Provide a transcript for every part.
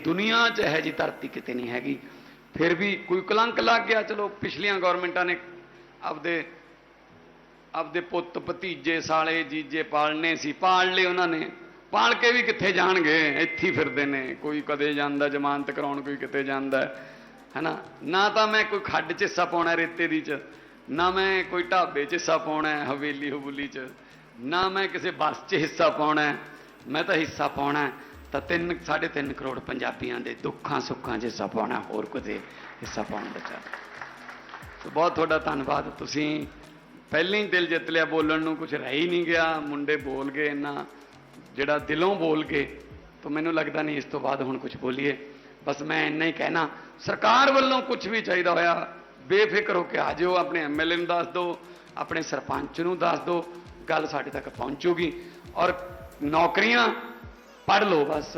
दुनिया च यह जी धरती किते नहीं हैगी। फिर भी कोई कलंक लग गया, चलो पिछलियां गौरमेंटां ने आपदे आपदे पुत भतीजे साले जीजे पालने सी, पाल ले उन्होंने, पाल के भी कित्थे जाणगे, इत्थे ही फिरदे ने, कोई कदे जांदा जमानत कराउण, कोई किते जांदा है ना। ना तो मैं कोई खड्ड च हिस्सा पाउणा रेते दी च, ना मैं कोई ढाबे च हिस्सा पाउणा है हवेली हवूली च, ना मैं किसी बस च हिस्सा पाउणा है। मैं तो हिस्सा पाउणा है तो 3.5 करोड़ पंजाबियों के दुखों सुखों च हिस्सा पाउणा, होर किते हिस्सा पाउण बचा। तो बहुत थोड़ा धन्यवाद, तुसीं पहले ही दिल जित लिया, बोलण नूं कुछ रह ही नहीं गया, मुंडे बोल गए इन्ना जिहड़ा दिलों बोल गए। तो मैनूं लगदा नहीं इस तो बाद हुण कुछ बोलीए। बस मैं इन्ना ही कहना, सरकार वालों कुछ भी चाहिए होया बेफिक्र होकर आ जाओ, अपने MLA नूं दस दो, अपने सरपंच नूं दस दो, गल साडे तक पहुँचूगी। और नौकरियां पढ़ लो, बस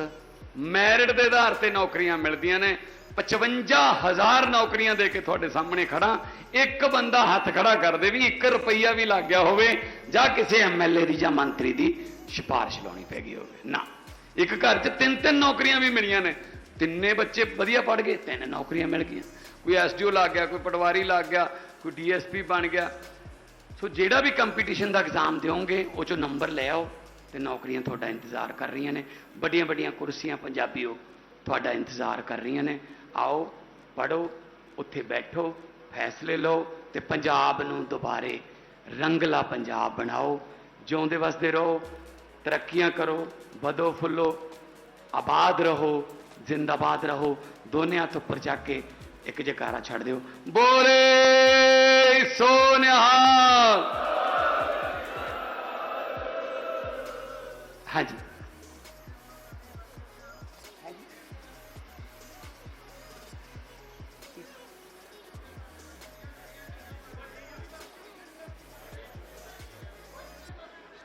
मैरिट के आधार पर नौकरियां मिलदियां ने। 55,000 नौकरियां दे के थोड़े सामने खड़ा, एक बंदा हाथ खड़ा कर दे भी 1 रुपया भी लग गया होवे, जा किसी MLA की या मंत्री की सिफारिश लानी पै गई होवे ना। एक घर च 3-3 नौकरियां भी मिलियां ने, तिन्ने बच्चे वधिया पढ़ गए, 3 नौकरियां मिल गई। कोई SDO लग गया, कोई पटवारी लग गया, कोई DSP बन गया। सो जेड़ा भी कंपीटीशन का एग्जाम दोगे वो चो नंबर ले आओ, तो नौकरियां थोड़ा इंतजार कर रही ने, बड़िया बड़िया कुर्सियां पंजाबियों थोड़ा इंतजार कर रही ने। आओ पढ़ो, उत्थे बैठो, फैसले लो, तो पंजाब नूं दोबारे रंगला पंजाब बनाओ, जिउंदे वसदे रहो, तरक्कियां करो, बदो फुलो, आबाद रहो, जिंदाबाद रहो। दोने हाथ उपर जाके एक जयकारा छड़ दिओ, बोले सो निहाल। हाँ जी,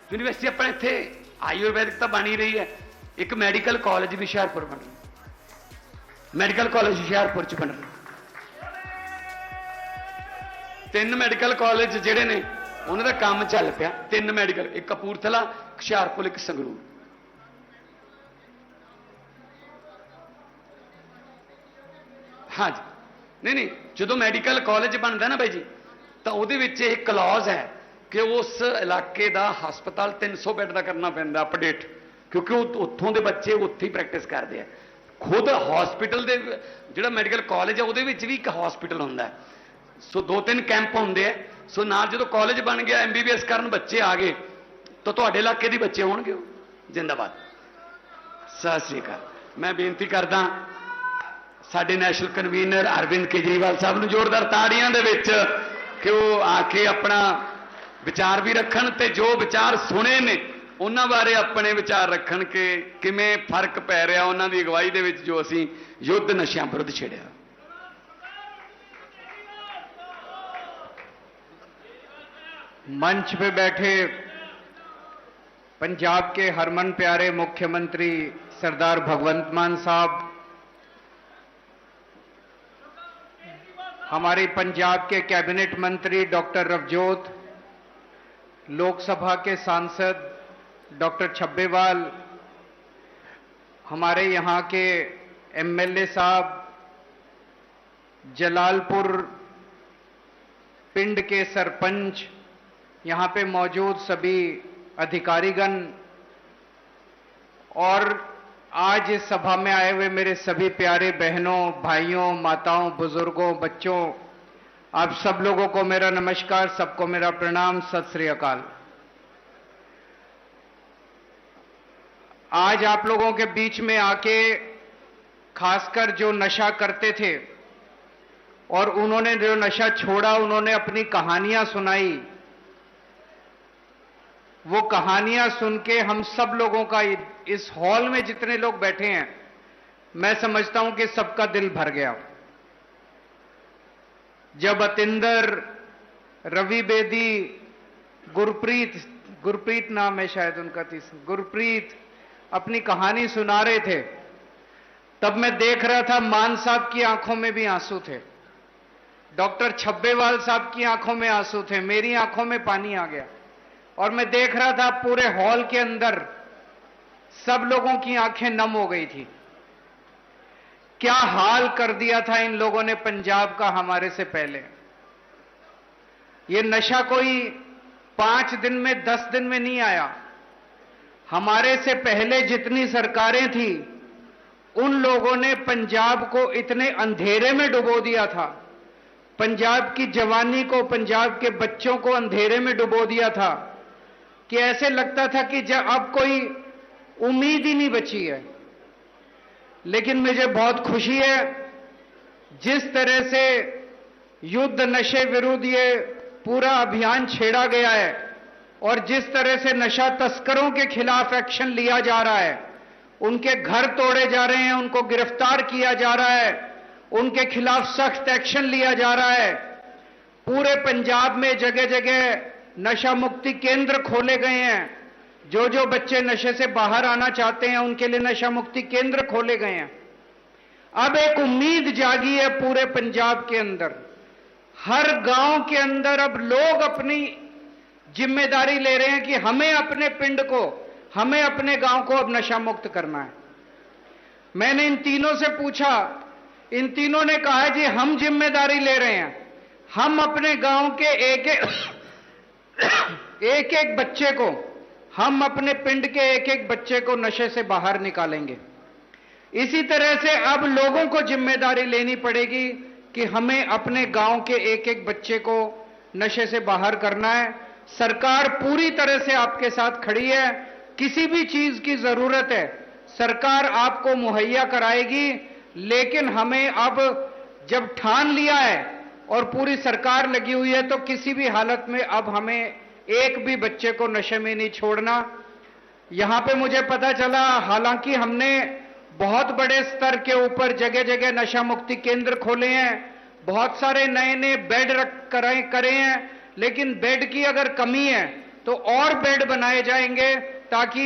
यूनिवर्सिटी अपने इत्थे आयुर्वैदिक तो बन ही रही है। एक मैडिकल कॉलेज भी हुशियारपुर बन रहा, मैडिकल कॉलेज हुशियारपुर च बन रहा। 3 मैडिकल कॉलेज जिहड़े ने उन्हां दा काम चल पिया, 3 मैडिकल, एक कपूरथला, हुशियारपुर, एक संगरूर। हाँ जी, नहीं नहीं, जो मैडिकल कॉलेज बनता ना भाई जी, तो वो एक क्लॉज है कि उस इलाके का हस्पताल 300 बैड का करना पैंदा अपडेट, क्योंकि उत्थों के बच्चे उत्थे ही प्रैक्टिस करते हैं। खुद हॉस्पिटल के जो मैडिकल कॉलेज है वो भी एक हॉस्पिटल होंदा है। सो 2-3 कैंप होंगे है। सो नाल जो कॉलेज बन गया, MBBS करन बच्चे आ गए, तो तुहाडे इलाके के बच्चे होणगे। जिंदाबाद, सत श्री अकाल। मैं बेनती करदा साडे नैशनल कन्वीनर अरविंद केजरीवाल साहब नूं जोरदार ताड़ियां दे विच कि वो आके अपना विचार भी रखण, ते जो विचार सुने ने उन्हां बारे अपने विचार रखण कि किवें फर्क पै रहा उन्हां दी अगवाई दे विच जो असीं युद्ध नशियां विरुद्ध छेड़िया। मंच पे बैठे पंजाब के हरमन प्यारे मुख्यमंत्री सरदार भगवंत मान साहब, हमारे पंजाब के कैबिनेट मंत्री डॉक्टर रवजोत, लोकसभा के सांसद डॉक्टर छब्बेवाल, हमारे यहाँ के MLA साहब, जलालपुर पिंड के सरपंच, यहाँ पे मौजूद सभी अधिकारीगण और आज इस सभा में आए हुए मेरे सभी प्यारे बहनों, भाइयों, माताओं, बुजुर्गों, बच्चों, आप सब लोगों को मेरा नमस्कार, सबको मेरा प्रणाम, सत श्री अकाल। आज आप लोगों के बीच में आके खासकर जो नशा करते थे और उन्होंने जो नशा छोड़ा, उन्होंने अपनी कहानियां सुनाई, वो कहानियां सुन के हम सब लोगों का, इस हॉल में जितने लोग बैठे हैं, मैं समझता हूं कि सबका दिल भर गया। जब अतिंदर, रवि बेदी, गुरप्रीत नाम है शायद उनका, गुरप्रीत अपनी कहानी सुना रहे थे, तब मैं देख रहा था मान साहब की आंखों में भी आंसू थे, डॉक्टर छब्बेवाल साहब की आंखों में आंसू थे, मेरी आंखों में पानी आ गया। और मैं देख रहा था पूरे हॉल के अंदर सब लोगों की आंखें नम हो गई थी। क्या हाल कर दिया था इन लोगों ने पंजाब का हमारे से पहले। ये नशा कोई 5 दिन में 10 दिन में नहीं आया। हमारे से पहले जितनी सरकारें थी उन लोगों ने पंजाब को इतने अंधेरे में डुबो दिया था, पंजाब की जवानी को, पंजाब के बच्चों को अंधेरे में डुबो दिया था कि ऐसे लगता था कि जब अब कोई उम्मीद ही नहीं बची है। लेकिन मुझे बहुत खुशी है, जिस तरह से युद्ध नशे विरुद्ध ये पूरा अभियान छेड़ा गया है और जिस तरह से नशा तस्करों के खिलाफ एक्शन लिया जा रहा है, उनके घर तोड़े जा रहे हैं, उनको गिरफ्तार किया जा रहा है, उनके खिलाफ सख्त एक्शन लिया जा रहा है। पूरे पंजाब में जगह जगह नशा मुक्ति केंद्र खोले गए हैं। जो जो बच्चे नशे से बाहर आना चाहते हैं उनके लिए नशा मुक्ति केंद्र खोले गए हैं। अब एक उम्मीद जागी है पूरे पंजाब के अंदर। हर गांव के अंदर अब लोग अपनी जिम्मेदारी ले रहे हैं कि हमें अपने पिंड को, हमें अपने गांव को अब नशा मुक्त करना है। मैंने इन तीनों से पूछा, इन तीनों ने कहा जी हम जिम्मेदारी ले रहे हैं, हम अपने गांव के एक एक बच्चे को, हम अपने पिंड के एक एक बच्चे को नशे से बाहर निकालेंगे। इसी तरह से अब लोगों को जिम्मेदारी लेनी पड़ेगी कि हमें अपने गांव के एक एक बच्चे को नशे से बाहर करना है। सरकार पूरी तरह से आपके साथ खड़ी है। किसी भी चीज की जरूरत है सरकार आपको मुहैया कराएगी, लेकिन हमें अब जब ठान लिया है और पूरी सरकार लगी हुई है तो किसी भी हालत में अब हमें एक भी बच्चे को नशे में नहीं छोड़ना। यहां पे मुझे पता चला, हालांकि हमने बहुत बड़े स्तर के ऊपर जगह जगह नशा मुक्ति केंद्र खोले हैं, बहुत सारे नए नए बेड करे हैं, लेकिन बेड की अगर कमी है तो और बेड बनाए जाएंगे ताकि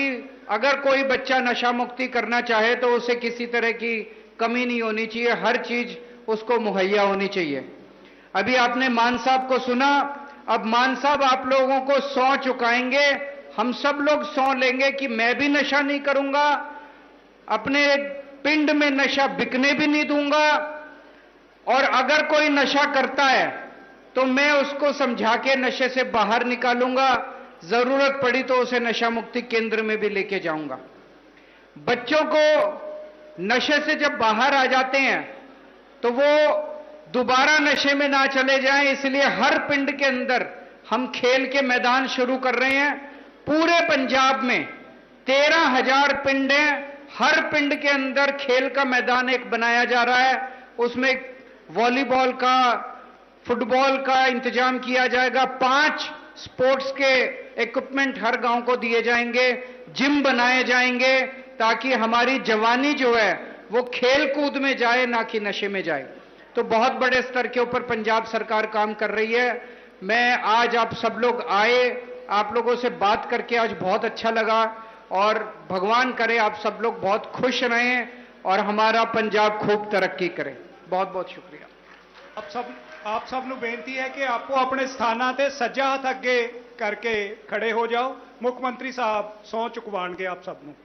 अगर कोई बच्चा नशा मुक्ति करना चाहे तो उसे किसी तरह की कमी नहीं होनी चाहिए, हर चीज उसको मुहैया होनी चाहिए। अभी आपने मान साहब को सुना, अब मान साहब आप लोगों को 100 चुकाएंगे, हम सब लोग 100 लेंगे कि मैं भी नशा नहीं करूंगा, अपने पिंड में नशा बिकने भी नहीं दूंगा, और अगर कोई नशा करता है तो मैं उसको समझा के नशे से बाहर निकालूंगा, जरूरत पड़ी तो उसे नशा मुक्ति केंद्र में भी लेके जाऊंगा। बच्चों को नशे से जब बाहर आ जाते हैं तो वो दोबारा नशे में ना चले जाएं, इसलिए हर पिंड के अंदर हम खेल के मैदान शुरू कर रहे हैं। पूरे पंजाब में 13,000 पिंड हैं, हर पिंड के अंदर खेल का मैदान एक बनाया जा रहा है। उसमें वॉलीबॉल का, फुटबॉल का इंतजाम किया जाएगा, 5 स्पोर्ट्स के इक्विपमेंट हर गांव को दिए जाएंगे, जिम बनाए जाएंगे ताकि हमारी जवानी जो है वो खेल कूद में जाए, ना कि नशे में जाए। तो बहुत बड़े स्तर के ऊपर पंजाब सरकार काम कर रही है। मैं आज आप सब लोग आए, आप लोगों से बात करके आज बहुत अच्छा लगा, और भगवान करे आप सब लोग बहुत खुश रहें और हमारा पंजाब खूब तरक्की करे। बहुत बहुत शुक्रिया। आप सब ਨੂੰ ਬੇਨਤੀ ਹੈ ਕਿ ਆਪੋ ਆਪਣੇ ਸਥਾਨਾਂ ਤੇ ਸੱਜਾ ਹੱਥ ਅੱਗੇ ਕਰਕੇ ਖੜੇ ਹੋ ਜਾਓ। ਮੁੱਖ ਮੰਤਰੀ ਸਾਹਿਬ ਸਹੁੰ ਚੁਕਵਾਉਣਗੇ ਆਪ ਸਭ ਨੂੰ।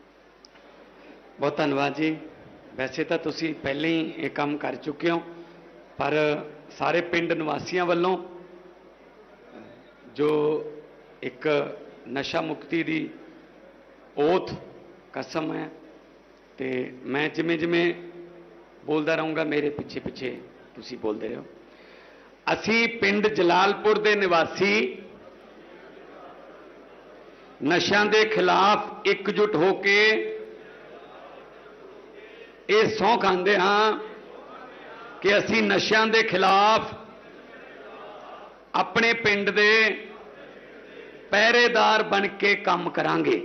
ਬਹੁਤ ਧੰਨਵਾਦ ਜੀ। ਵੈਸੇ ਤਾਂ ਤੁਸੀਂ ਪਹਿਲਾਂ ਹੀ ਇਹ ਕੰਮ ਕਰ ਚੁੱਕੇ ਹੋ, ਪਰ ਸਾਰੇ ਪਿੰਡ ਨਿਵਾਸੀਆਂ ਵੱਲੋਂ ਜੋ ਇੱਕ ਨਸ਼ਾ ਮੁਕਤੀ ਦੀ ओथ कसम है, तो मैं जिमें जिमें बोलता रहूँगा, मेरे पिछे पिछे तुसी बोलते रहो। असी पिंड जलालपुर दे निवासी नशा के खिलाफ एकजुट होके ये सौं खांदे हाँ कि असी नशा के खिलाफ अपने पिंड दे पहरेदार बन के काम करांगे।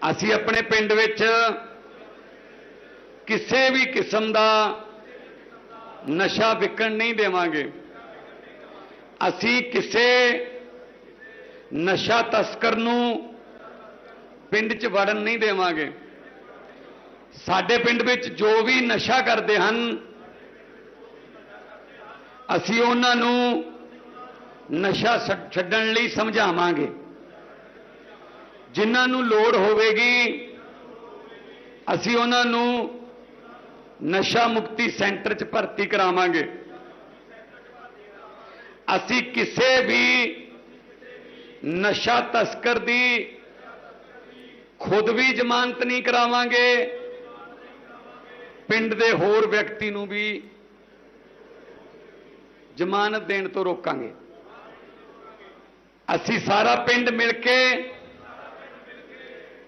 असी अपने पिंड विच किसी भी किस्म का नशा विकण नहीं देवांगे। असी किसी नशा तस्कर नूं पिंड च वड़न नहीं देवांगे। साडे पिंड विच जो भी नशा करते हैं असी उन्हां नूं नशा छड्डण लई समझावांगे। जिन्हां नूं लोड़ होवेगी असी उन्हां नूं ਨਸ਼ਾ ਮੁਕਤੀ ਸੈਂਟਰ 'ਚ ਭਰਤੀ ਕਰਾਵਾਂਗੇ। ਅਸੀਂ ਕਿਸੇ ਵੀ ਨਸ਼ਾ ਤਸਕਰ ਦੀ ਖੁਦ ਵੀ ਜ਼ਮਾਨਤ ਨਹੀਂ ਕਰਾਵਾਂਗੇ, ਪਿੰਡ ਦੇ ਹੋਰ ਵਿਅਕਤੀ ਨੂੰ ਵੀ ਜ਼ਮਾਨਤ ਦੇਣ ਤੋਂ ਰੋਕਾਂਗੇ। ਅਸੀਂ ਸਾਰਾ ਪਿੰਡ ਮਿਲ ਕੇ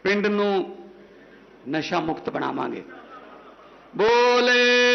ਪਿੰਡ ਨੂੰ ਨਸ਼ਾ ਮੁਕਤ ਬਣਾਵਾਂਗੇ। ਬੋਲੇ